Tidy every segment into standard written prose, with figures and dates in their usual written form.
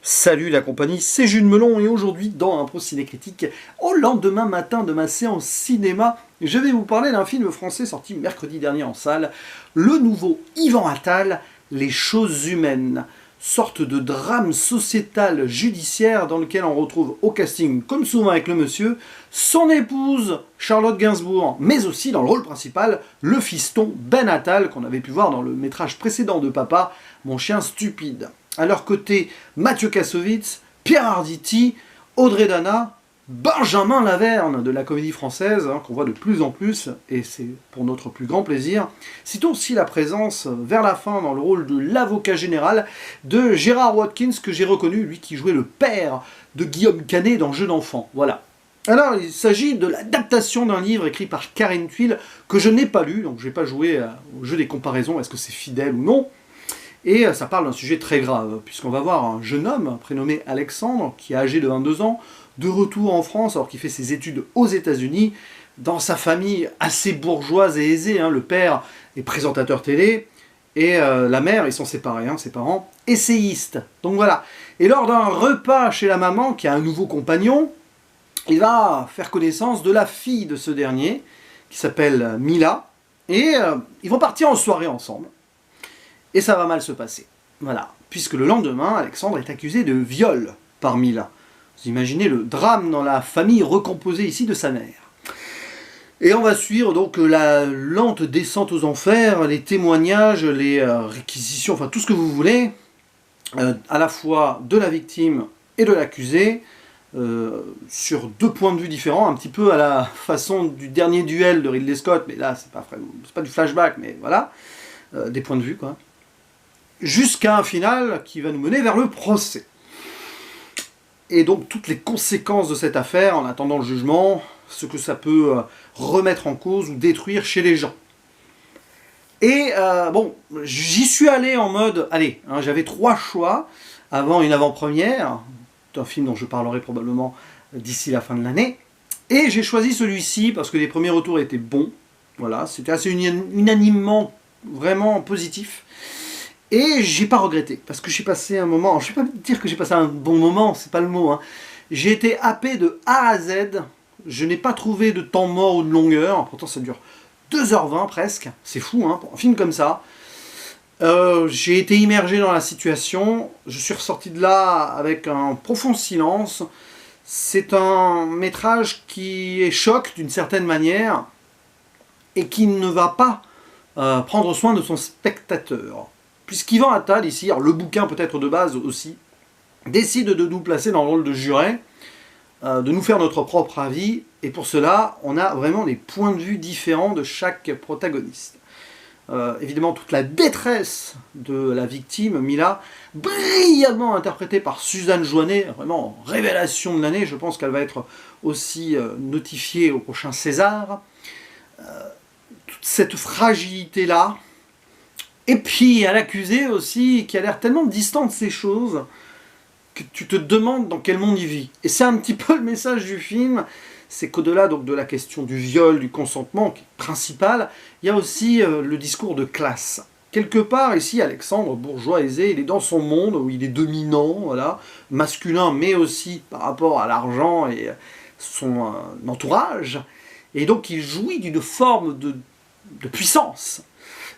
Salut la compagnie, c'est Jules Melon et aujourd'hui dans un Ciné Critique, au lendemain matin de ma séance cinéma, je vais vous parler d'un film français sorti mercredi dernier en salle, le nouveau Yvan Attal, Les choses humaines, sorte de drame sociétal judiciaire dans lequel on retrouve au casting, comme souvent avec le monsieur, son épouse Charlotte Gainsbourg, mais aussi dans le rôle principal, le fiston Ben Attal qu'on avait pu voir dans le métrage précédent de Papa, Mon chien stupide. À leur côté, Mathieu Kassovitz, Pierre Arditi, Audrey Dana, Benjamin Laverne de la comédie française, qu'on voit de plus en plus, et c'est pour notre plus grand plaisir. Citons aussi la présence, vers la fin, dans le rôle de l'avocat général, de Gérard Watkins, que j'ai reconnu, lui qui jouait le père de Guillaume Canet dans Jeux d'enfant. Voilà. Alors, il s'agit de l'adaptation d'un livre écrit par Karine Thuil, que je n'ai pas lu, donc je n'ai pas joué au jeu des comparaisons, est-ce que c'est fidèle ou non. Et ça parle d'un sujet très grave, puisqu'on va voir un jeune homme prénommé Alexandre, qui est âgé de 22 ans, de retour en France alors qu'il fait ses études aux États-Unis, dans sa famille assez bourgeoise et aisée. Le père est présentateur télé, et la mère, ils sont séparés, ses parents, essayistes. Donc voilà. Et lors d'un repas chez la maman, qui a un nouveau compagnon, il va faire connaissance de la fille de ce dernier, qui s'appelle Mila, et ils vont partir en soirée ensemble. Et ça va mal se passer. Voilà. Puisque le lendemain, Alexandre est accusé de viol par Mila. Vous imaginez le drame dans la famille recomposée ici de sa mère. Et on va suivre donc la lente descente aux enfers, les témoignages, les réquisitions, enfin tout ce que vous voulez, à la fois de la victime et de l'accusé, sur deux points de vue différents, un petit peu à la façon du dernier duel de Ridley Scott, mais là c'est pas du flashback, mais voilà, des points de vue quoi. Jusqu'à un final qui va nous mener vers le procès. Et donc toutes les conséquences de cette affaire, en attendant le jugement, ce que ça peut remettre en cause ou détruire chez les gens. Et bon, j'y suis allé en mode, allez, j'avais 3 choix avant une avant-première, d'un film dont je parlerai probablement d'ici la fin de l'année, et j'ai choisi celui-ci parce que les premiers retours étaient bons, voilà, c'était assez unanimement vraiment positif. Et j'ai pas regretté, parce que j'ai passé un moment, je vais pas dire que j'ai passé un bon moment, c'est pas le mot, j'ai été happé de A à Z, je n'ai pas trouvé de temps mort ou de longueur, pourtant ça dure 2h20 presque, c'est fou pour un film comme ça. J'ai été immergé dans la situation, je suis ressorti de là avec un profond silence. C'est un métrage qui est choc d'une certaine manière, et qui ne va pas prendre soin de son spectateur. Puisqu'Yvan Attal, ici, alors le bouquin peut-être de base aussi, décide de nous placer dans le rôle de juré, de nous faire notre propre avis, et pour cela, on a vraiment des points de vue différents de chaque protagoniste. Évidemment, toute la détresse de la victime, Mila, brillamment interprétée par Suzanne Joannet, vraiment révélation de l'année, je pense qu'elle va être aussi notifiée au prochain César. Toute cette fragilité-là, et puis à l'accusé aussi, qui a l'air tellement distant de ces choses, que tu te demandes dans quel monde il vit. Et c'est un petit peu le message du film, c'est qu'au-delà donc de la question du viol, du consentement, qui est principal, il y a aussi le discours de classe. Quelque part, ici, Alexandre, bourgeois aisé, il est dans son monde, où il est dominant, voilà, masculin, mais aussi par rapport à l'argent et son entourage, et donc il jouit d'une forme de puissance,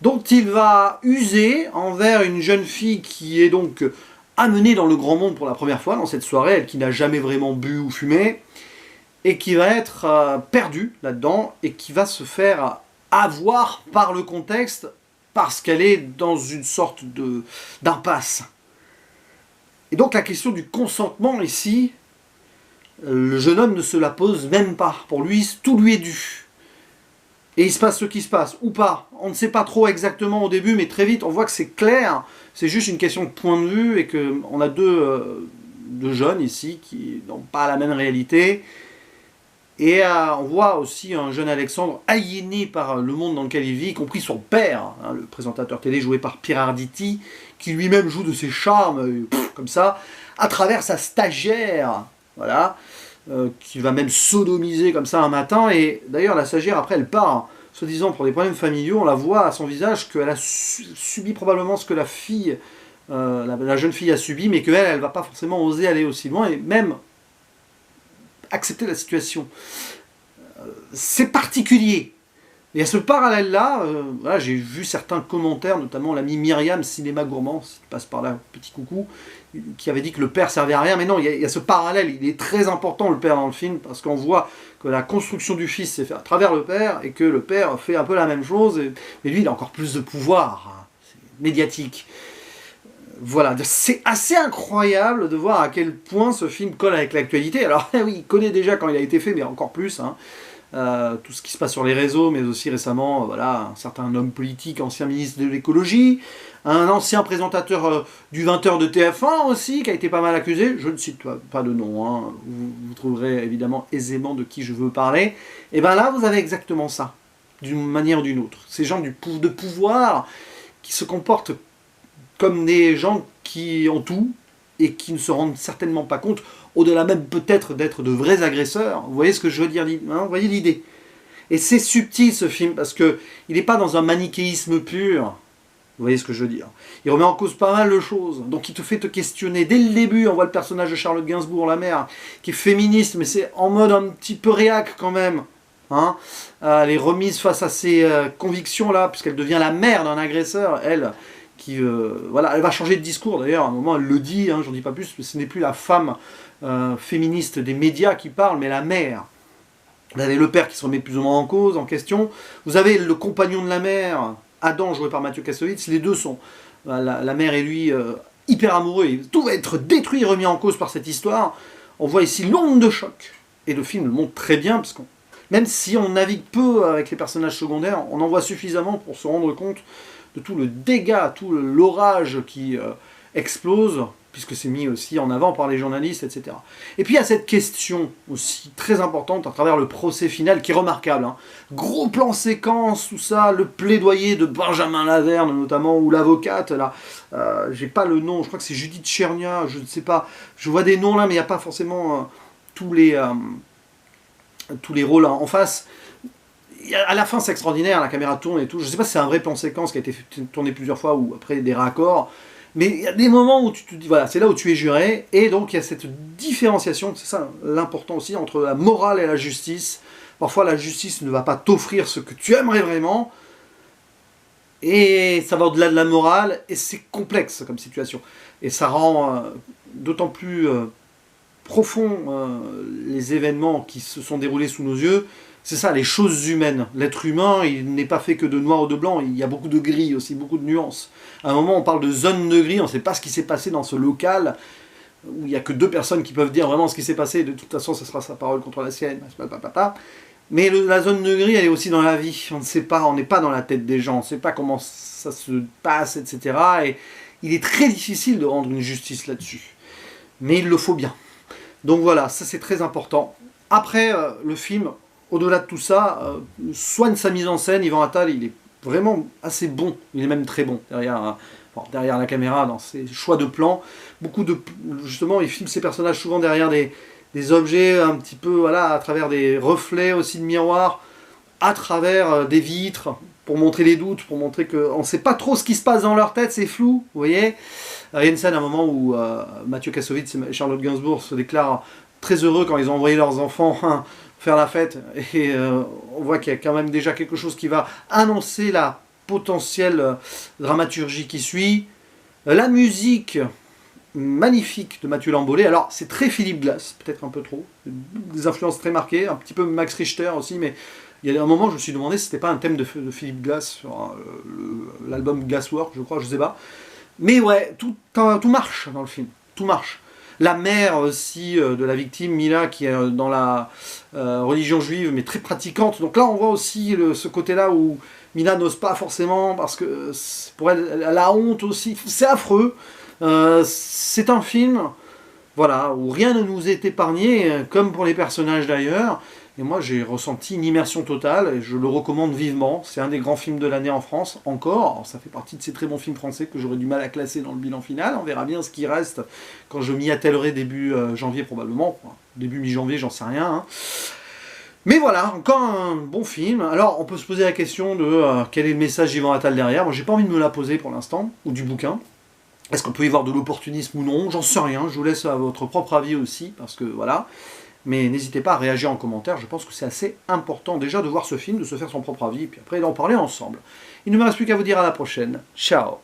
dont il va user envers une jeune fille qui est donc amenée dans le grand monde pour la première fois dans cette soirée, elle qui n'a jamais vraiment bu ou fumé, et qui va être perdue là-dedans, et qui va se faire avoir par le contexte, parce qu'elle est dans une sorte d'impasse. Et donc la question du consentement ici, le jeune homme ne se la pose même pas. Pour lui, tout lui est dû. Et il se passe ce qui se passe, ou pas. On ne sait pas trop exactement au début, mais très vite, on voit que c'est clair. C'est juste une question de point de vue, et qu'on a deux jeunes ici qui n'ont pas la même réalité. Et on voit aussi un jeune Alexandre aliéné par le monde dans lequel il vit, y compris son père, le présentateur télé joué par Pierre Arditi, qui lui-même joue de ses charmes, comme ça, à travers sa stagiaire, voilà, qui va même sodomiser comme ça un matin. Et d'ailleurs, la stagiaire, après, elle part, soi-disant pour des problèmes familiaux. On la voit à son visage qu'elle a subi probablement ce que la fille la jeune fille a subi, mais qu'elle, elle va pas forcément oser aller aussi loin, et même accepter la situation. C'est particulier. Il y a ce parallèle-là, voilà, j'ai vu certains commentaires, notamment l'ami Myriam, Cinéma Gourmand, si tu passes par là, petit coucou, qui avait dit que le père servait à rien, mais non, il y a ce parallèle, il est très important le père dans le film, parce qu'on voit que la construction du fils s'est faite à travers le père, et que le père fait un peu la même chose, mais lui il a encore plus de pouvoir, hein, c'est médiatique. Voilà, c'est assez incroyable de voir à quel point ce film colle avec l'actualité. Alors oui, il connaît déjà quand il a été fait, mais encore plus, hein. Tout ce qui se passe sur les réseaux, mais aussi récemment, voilà, un certain homme politique, ancien ministre de l'écologie, un ancien présentateur du 20h de TF1 aussi, qui a été pas mal accusé, je ne cite pas de nom, hein. Vous trouverez évidemment aisément de qui je veux parler, et bien là vous avez exactement ça, d'une manière ou d'une autre. Ces gens de pouvoir qui se comportent comme des gens qui ont tout, et qui ne se rendent certainement pas compte, au-delà même peut-être d'être de vrais agresseurs. Vous voyez ce que je veux dire, hein, vous voyez l'idée. Et c'est subtil ce film, parce qu'il n'est pas dans un manichéisme pur. Vous voyez ce que je veux dire. Il remet en cause pas mal de choses. Donc il te fait te questionner. Dès le début, on voit le personnage de Charlotte Gainsbourg, la mère, qui est féministe, mais c'est en mode un petit peu réac quand même. Hein, elle est remise face à ses convictions-là, puisqu'elle devient la mère d'un agresseur, elle... voilà, elle va changer de discours d'ailleurs, à un moment elle le dit, hein, j'en dis pas plus, mais ce n'est plus la femme féministe des médias qui parle, mais la mère. Vous avez le père qui se remet plus ou moins en cause, en question. Vous avez le compagnon de la mère, Adam, joué par Mathieu Kassovitz, les deux sont, la mère et lui, hyper amoureux, et tout va être détruit et remis en cause par cette histoire. On voit ici l'onde de choc, et le film le montre très bien, parce qu'on, même si on navigue peu avec les personnages secondaires, on en voit suffisamment pour se rendre compte de tout le dégât, tout l'orage qui explose, puisque c'est mis aussi en avant par les journalistes, etc. Et puis il y a cette question aussi très importante à travers le procès final qui est remarquable. Hein. Gros plan séquence, tout ça, le plaidoyer de Benjamin Laverne notamment, ou l'avocate, là, j'ai pas le nom, je crois que c'est Judith Chernia, je ne sais pas, je vois des noms là, mais il n'y a pas forcément tous les rôles en face. À la fin, c'est extraordinaire, la caméra tourne et tout. Je ne sais pas si c'est un vrai plan séquence qui a été tourné plusieurs fois ou après des raccords. Mais il y a des moments où tu te dis, voilà, c'est là où tu es juré. Et donc, il y a cette différenciation, c'est ça l'important aussi, entre la morale et la justice. Parfois, la justice ne va pas t'offrir ce que tu aimerais vraiment. Et ça va au-delà de la morale. Et c'est complexe comme situation. Et ça rend d'autant plus profond les événements qui se sont déroulés sous nos yeux. C'est ça, les choses humaines. L'être humain, il n'est pas fait que de noir ou de blanc, il y a beaucoup de gris aussi, beaucoup de nuances. À un moment, on parle de zone de gris, on ne sait pas ce qui s'est passé dans ce local, où il n'y a que deux personnes qui peuvent dire vraiment ce qui s'est passé, de toute façon, ce sera sa parole contre la sienne, mais la zone de gris, elle est aussi dans la vie, on ne sait pas, on n'est pas dans la tête des gens, on ne sait pas comment ça se passe, etc. Et il est très difficile de rendre une justice là-dessus. Mais il le faut bien. Donc voilà, ça c'est très important. Après, le film... Au-delà de tout ça, soigne sa mise en scène. Yvan Attal, il est vraiment assez bon. Il est même très bon derrière la caméra, dans ses choix de plans. Justement, il filme ses personnages souvent derrière des objets un petit peu, voilà, à travers des reflets aussi de miroirs, à travers des vitres, pour montrer les doutes, pour montrer qu'on ne sait pas trop ce qui se passe dans leur tête, c'est flou, vous voyez. Il y a une scène à un moment où Mathieu Kassovitz et Charlotte Gainsbourg se déclarent très heureux quand ils ont envoyé leurs enfants faire la fête, et on voit qu'il y a quand même déjà quelque chose qui va annoncer la potentielle dramaturgie qui suit. La musique magnifique de Mathieu Lambollet, alors c'est très Philippe Glass, peut-être un peu trop, des influences très marquées, un petit peu Max Richter aussi, mais il y a un moment je me suis demandé si c'était pas un thème de Philippe Glass sur l'album Glasswork, je crois, je sais pas. Mais ouais, tout marche dans le film, tout marche. La mère aussi de la victime, Mila, qui est dans la religion juive, mais très pratiquante. Donc là, on voit aussi ce côté-là où Mila n'ose pas forcément, parce que pour elle, elle a honte aussi. C'est affreux. C'est un film, voilà, où rien ne nous est épargné, comme pour les personnages d'ailleurs. Et moi, j'ai ressenti une immersion totale, et je le recommande vivement. C'est un des grands films de l'année en France, encore. Alors, ça fait partie de ces très bons films français que j'aurais du mal à classer dans le bilan final. On verra bien ce qui reste quand je m'y attellerai début janvier probablement. Enfin, début mi-janvier, j'en sais rien. Hein. Mais voilà, encore un bon film. Alors, on peut se poser la question de quel est le message d'Yvan Attal derrière. Moi, j'ai pas envie de me la poser pour l'instant, ou du bouquin. Est-ce qu'on peut y voir de l'opportunisme ou non? J'en sais rien, je vous laisse à votre propre avis aussi, parce que voilà. Mais n'hésitez pas à réagir en commentaire, je pense que c'est assez important déjà de voir ce film, de se faire son propre avis, et puis après d'en parler ensemble. Il ne me reste plus qu'à vous dire à la prochaine. Ciao!